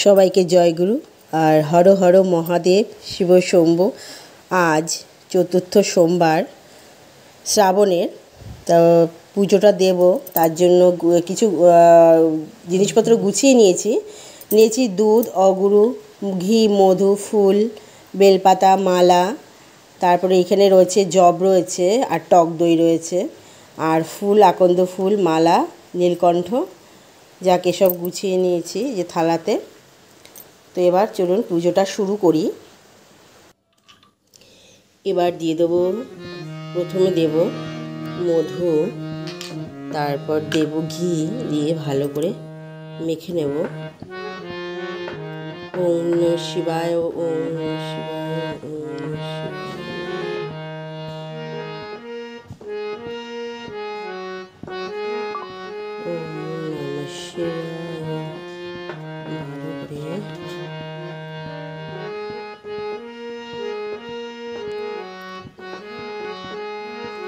সবাইকে জয়গুরু আর হর হর মহাদেব শিব শম্ভু। আজ চতুর্থ সোমবার শ্রাবণের, তো পুজোটা দেব, তার জন্য কিছু জিনিসপত্র গুছিয়ে নিয়েছি দুধ, অগুরু, ঘি, মধু, ফুল, বেলপাতা, মালা, তারপরে এখানে রয়েছে জব রয়েছে আর টক দই রয়েছে আর ফুল, আকন্দ ফুল, মালা, নীলকণ্ঠ, যাকে সব গুছিয়ে নিয়েছি যে থালাতে। তো এবার চলুন পুজোটা শুরু করি। এবার দিয়ে দেবো, প্রথমে দেব মধু, তারপর দেব ঘি, দিয়ে ভালো করে মেখে নেব। ওম নমঃ শিবায়, ওম নমঃ শিবায়, ওম নমঃ শিবায়। ওম নমঃ শিবায়। ভালো করে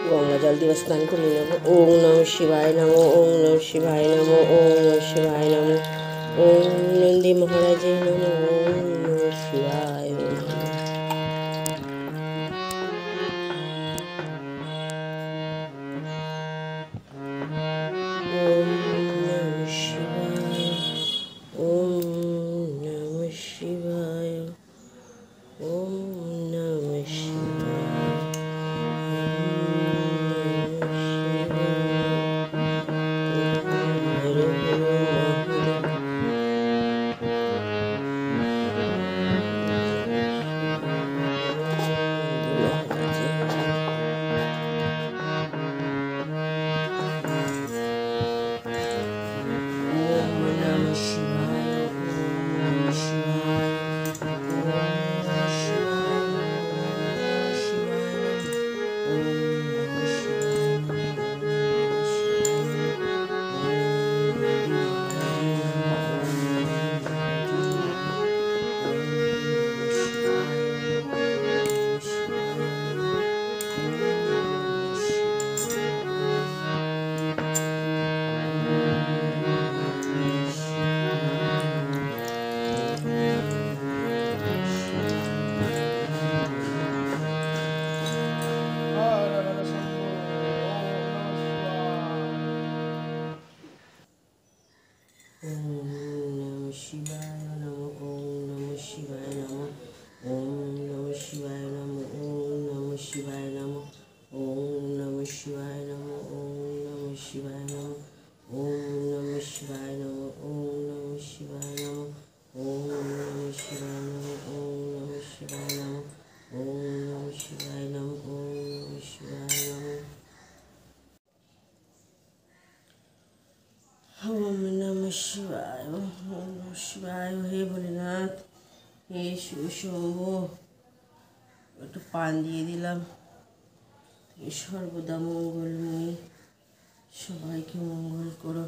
গঙ্গা জল দিয়ে স্নান করে নেব। ওম নমঃ শিবায় নমঃ, ওম নমঃ শিবায় নমঃ, ওম নমঃ শিবায় নমঃ, ওম নন্দী মহারাজে নমঃ, ওম নমঃ শিবায় নমঃ। ওম নমঃ শিবায়, ওম নমঃ শিবায়, ওম নমঃ শিবায়। শিবায়, ওম নমঃ শিবায়। হে ভোলেনাথ, হে শিব শম্ভু, একটু পান দিয়ে দিলাম। সর্বদা মঙ্গলময়ী, সবাইকে মঙ্গল করো।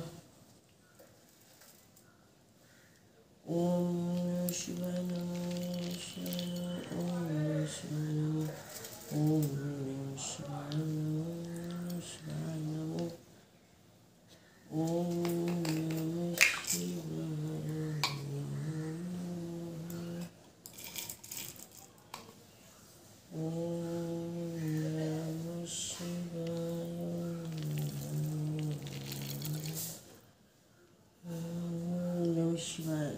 ওম নমঃ শিবায় নমঃ, ওম নমঃ শিবায় নমঃ, ওম নমঃ শিবায় নমঃ, শিবায় নমঃ, ওম নমঃ শিবায়, ওম নমঃ শিবায়,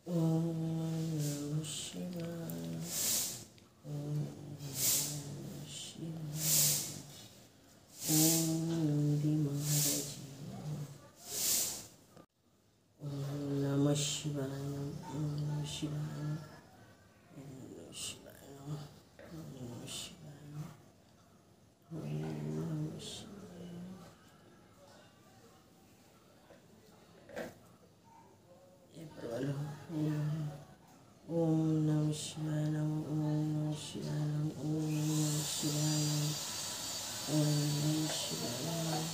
ওম নমঃ শিবায়, ওম নমঃ শিবায়, ওম নন্দী মহারাজ, ওম নমঃ শিবায়, ওম নমঃ শিবায়, ওম নমঃ শিবায়, ওম নমঃ শিবায়, ওম নমঃ শিবায়। এবার বলো ওম নমঃ শিবায় নমঃ, ওম নমঃ শিবায় নমঃ, ওম নমঃ শিবায় নমঃ, ওম নমঃ শিবায় নমঃ।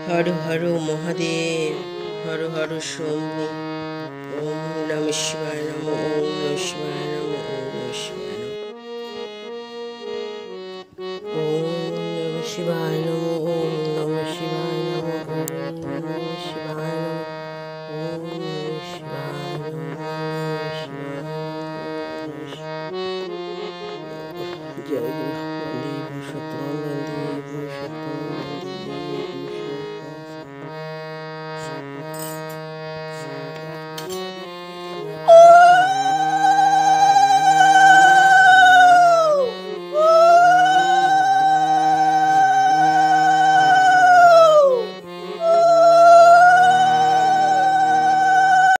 হর হর মহাদেব, হর হর শম্ভু। ওম নমঃ শিবায় নমঃ, ওম নমঃ শিবায় নমঃ, ওম নমঃ শিবায় নমঃ। শিবায় নমঃ ওম নমঃ শিবায় নমঃ ওম নমঃ শিবায় নমঃ ওম